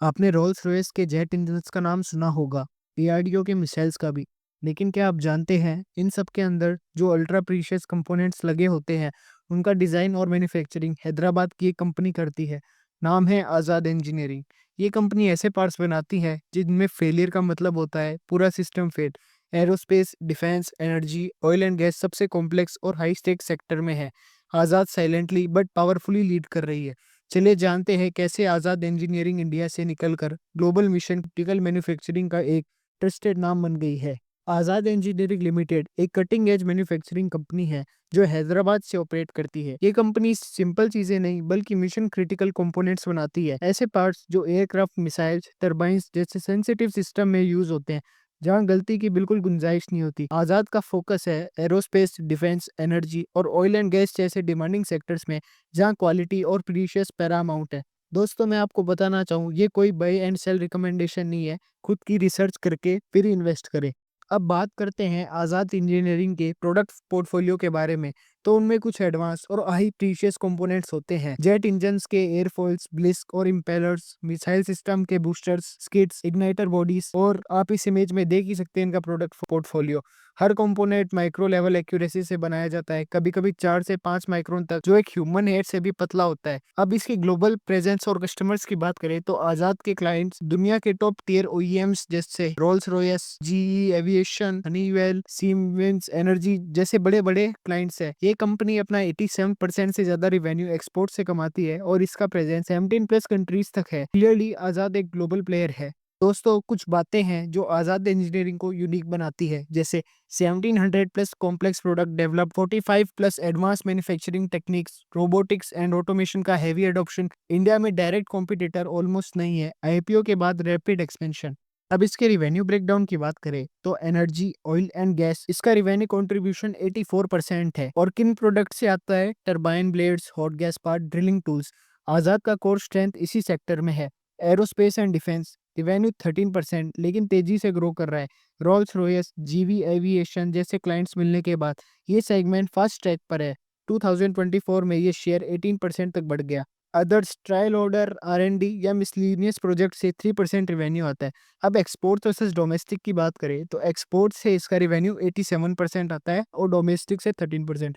आपने Rolls Royce के jet engines का नाम सुना होगा, डीआरडीओ के मिसाइल्स का भी। लेकिन क्या आप जानते हैं, इन सब के अंदर जो अल्ट्रा प्रीशियस कंपोनेंट्स लगे होते हैं, उनका डिज़ाइन और मैन्युफैक्चरिंग हैदराबाद की एक कंपनी करती है। नाम है आज़ाद इंजीनियरिंग। ये कंपनी ऐसे पार्ट्स बनाती है जिनमें फेलियर का मतलब होता है पूरा system fail. Aerospace, defence, energy, oil and gas सबसे कॉम्प्लेक्स और हाई स्टेक सेक्टर में है। आज़ाद साइलेंटली बट पावरफुली लीड कर रही है। चलिए जानते हैं कैसे आज़ाद इंजीनियरिंग इंडिया से निकलकर ग्लोबल मिशन क्रिटिकल मैन्युफैक्चरिंग का एक ट्रस्टेड नाम बन गई है। आज़ाद इंजीनियरिंग लिमिटेड एक कटिंग एज मैन्युफैक्चरिंग कंपनी है जो हैदराबाद से ऑपरेट करती है। ये कंपनी सिंपल चीजें नहीं बल्कि मिशन क्रिटिकल कंपोनेंट्स बनाती है, ऐसे पार्ट्स जो एयरक्राफ्ट, मिसाइल्स, टरबाइंस जैसे सेंसिटिव सिस्टम में यूज होते हैं, जहाँ गलती की बिल्कुल गुंजाइश नहीं होती। आज़ाद का फोकस है एरोस्पेस, डिफेंस, एनर्जी और ऑयल एंड गैस जैसे डिमांडिंग सेक्टर्स में, जहाँ क्वालिटी और प्रीशियस पैरामाउंट है। दोस्तों, मैं आपको बताना चाहूँ, ये कोई बाय एंड सेल रिकमेंडेशन नहीं है। खुद की रिसर्च करके फिर इन्वेस्ट करें। अब बात करते हैं आज़ाद इंजीनियरिंग के प्रोडक्ट पोर्टफोलियो के बारे में। तो उनमें कुछ एडवांस और हाई प्रीशियस कंपोनेंट्स होते हैं। जेट इंजन्स के एयरफॉइल्स, ब्लिस्क और इम्पेलर्स, मिसाइल सिस्टम के बूस्टर्स, स्किड्स, इग्नाइटर बॉडीज, और आप इस इमेज में देख ही सकते हैं इनका प्रोडक्ट पोर्टफोलियो। हर कंपोनेंट माइक्रो लेवल एक्यूरेसी से बनाया जाता है, कभी कभी 4 से 5 माइक्रोन तक, जो एक ह्यूमन हेड से भी पतला होता है। अब इसकी ग्लोबल प्रेजेंस और कस्टमर्स की बात करें तो आजाद के क्लाइंट्स दुनिया के टॉप टियर ओईएम्स जैसे Rolls Royce, GE aviation, Honeywell, siemens energy जैसे बड़े बड़े क्लाइंट्स है। ये कंपनी अपना 87% से ज्यादा रिवेन्यू एक्सपोर्ट से कमाती है और इसका प्रेजेंस 17 प्लस कंट्रीज तक है। क्लियरली आजाद एक ग्लोबल प्लेयर है। दोस्तों, कुछ बातें हैं जो आज़ाद इंजीनियरिंग को यूनिक बनाती है, जैसे 1700 plus complex product develop, 45 plus advance manufacturing techniques, robotics and automation का हैवी एडॉप्शन। इंडिया में डायरेक्ट कॉम्पिटिटर ऑलमोस्ट नहीं है। आईपीओ के बाद रैपिड एक्सपेंशन। अब इसके रिवेन्यू ब्रेकडाउन की बात करें तो एनर्जी, ऑयल एंड गैस, इसका रिवेन्यू कंट्रीब्यूशन 84% है। और किन प्रोडक्ट से आता है? Turbine blades, hot gas part, drilling tools. Azad का कोर स्ट्रेंथ इसी सेक्टर में है। एरोस्पेस एंड डिफेंस, रिवेन्यू 13% लेकिन तेजी से ग्रो कर रहा है। रोल्स रॉयस, जीवी एविएशन जैसे क्लाइंट्स मिलने के बाद ये सेगमेंट फास्ट ट्रैक पर है। 2024 में ये शेयर 18% तक बढ़ गया। अदर्स, ट्रायल ऑर्डर, आर&डी या मिसलेनियस प्रोजेक्ट से 3% रिवेन्यू आता है। अब एक्सपोर्ट वर्सेस डोमेस्टिक की बात करें तो एक्सपोर्ट से इसका रिवेन्यू 87% आता है और डोमेस्टिक से 13%।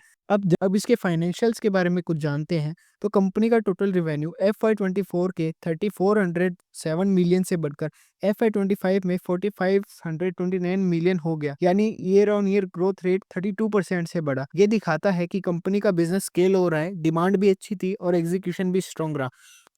अब इसके फाइनेंशियल्स के बारे में कुछ जानते हैं। तो कंपनी का टोटल रिवेन्यू FY24 के 3407 मिलियन से बढ़कर FY25 में 4529 मिलियन हो गया, यानी year on year growth rate 32% से बढ़ा। ये दिखाता है कि कंपनी का बिजनेस स्केल हो रहा है, डिमांड भी अच्छी थी और एग्जीक्यूशन भी स्ट्रॉन्ग रहा।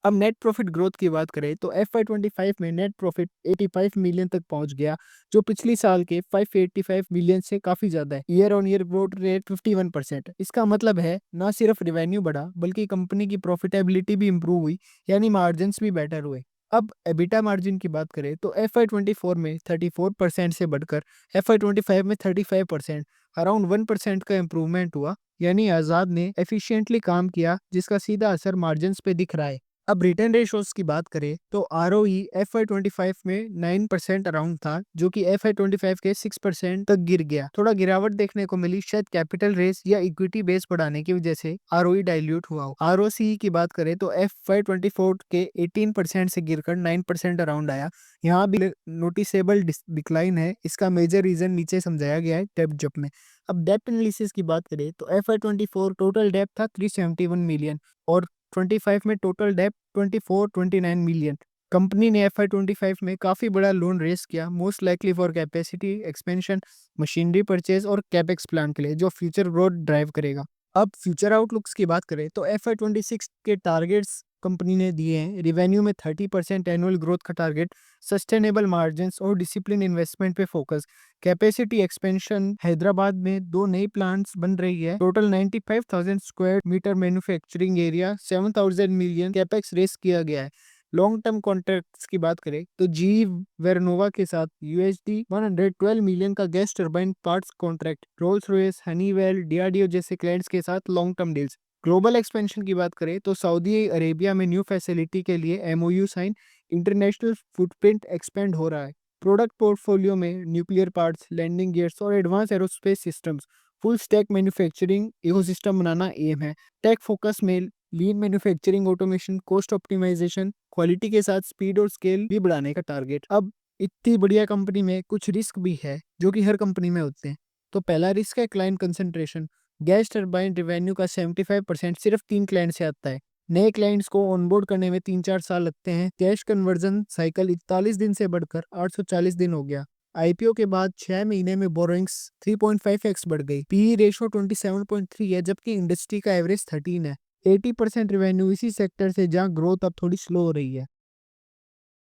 अब नेट प्रॉफिट ग्रोथ की बात करें तो FY25 में नेट प्रॉफिट 85 मिलियन तक पहुंच गया, जो पिछली साल के 585 मिलियन से काफी ज्यादा है। Year on year growth rate 51%। इसका मतलब है ना सिर्फ रिवेन्यू बढ़ा बल्कि कंपनी की प्रॉफिटेबिलिटी भी इंप्रूव हुई, यानी मार्जिन भी बेटर हुए। अब एबिटा मार्जिन की बात करें तो FY24 में 34% से बढ़कर FY25 में 35%, अराउंड 1% का इम्प्रूवमेंट हुआ। यानी आजाद ने एफिशिएंटली काम किया, जिसका सीधा असर मार्जिन पे दिख रहा है। अब रिटर्न रेशोज की बात करें तो ROE FY25 में 9% अराउंड था, जो कि FY25 के 6% तक गिर गया। थोड़ा गिरावट देखने को मिली, शायद कैपिटल रेस या इक्विटी बेस बढ़ाने की वजह से ROE डाइल्यूट हुआ हो। ROCE की बात करें तो FY24 के 18% से गिरकर 9% अराउंड आया। यहाँ भी नोटिसेबल डिक्लाइन है। इसका मेजर रीजन नीचे समझाया गया है डेब्ट जब में। अब डेप्ट एनालिसिस की बात करें तो FY24 टोटल डेप्ट था 371 मिलियन और 25 में टोटल डेप्ट 29 मिलियन। कंपनी ने FY25 में काफी बड़ा लोन रेस किया, most likely for capacity expansion, machinery purchase और कैपेक्स प्लान के लिए, जो फ्यूचर ग्रोथ ड्राइव करेगा। अब फ्यूचर आउटलुक्स की बात करें तो FY26 के टारगेट्स कंपनी ने दिए हैं। रिवेन्यू में 30% एनुअल ग्रोथ का टारगेट, सस्टेनेबल मार्जिन्स और डिसिप्लिन इन्वेस्टमेंट पे फोकस। कैपेसिटी एक्सपेंशन, हैदराबाद में 2 नई प्लांट्स बन रही है। Total 95,000 square meter manufacturing area, 7,000 million capex raise किया गया है। लॉन्ग टर्म कॉन्ट्रैक्ट्स की बात करें तो जी वेरनोवा के साथ USD 112 मिलियन का gas turbine parts contract, Rolls Royce, Honeywell, DRDO जैसे क्लाइंट्स के साथ long term deals. Global expansion की बात करें तो सऊदी अरेबिया में न्यू फैसिलिटी के लिए MOU sign, international footprint expand हो रहा है। प्रोडक्ट पोर्टफोलियो में न्यूक्लियर पार्ट्स, लैंडिंग गियर्स और advance aerospace systems, full stack manufacturing ecosystem बनाना एम है। टेक फोकस में lean manufacturing, automation, cost optimisation, quality के साथ स्पीड और स्केल भी बढ़ाने का टारगेट। अब इतनी बढ़िया कंपनी में कुछ रिस्क भी है जो कि हर कंपनी में होते हैं। तो पहला रिस्क है client concentration. Gas turbine revenue का 75% सिर्फ 3 क्लाइंट से आता है। नए क्लाइंट्स को ऑनबोर्ड करने में 3-4 साल लगते हैं। कैश कन्वर्जन साइकिल 41 दिन से बढ़कर 840 दिन हो गया। आईपीओ के बाद 6 महीने में बोरोइंग्स 3.5x बढ़ गई। पीई रेशो 27.3 है, जबकि इंडस्ट्री का एवरेज 13 है। 80% रेवेन्यू इसी सेक्टर से जहां ग्रोथ अब थोड़ी स्लो हो रही है।